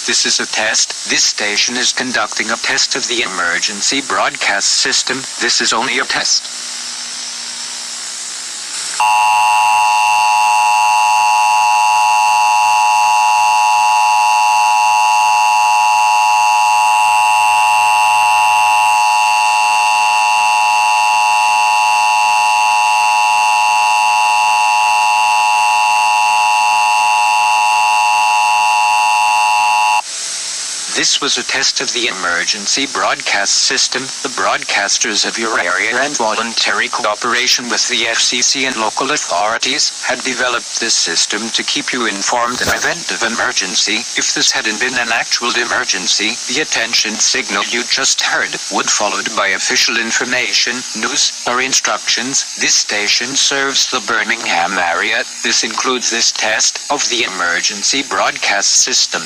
This is a test. This station is conducting a test of the emergency broadcast system. This is only a test. This was a test of the emergency broadcast system. The broadcasters of your area and voluntary cooperation with the FCC and local authorities had developed this system to keep you informed in event of emergency. If this hadn't been an actual emergency, the attention signal you just heard would followed by official information, news, or instructions. This station serves the Birmingham area. This includes this test of the emergency broadcast system.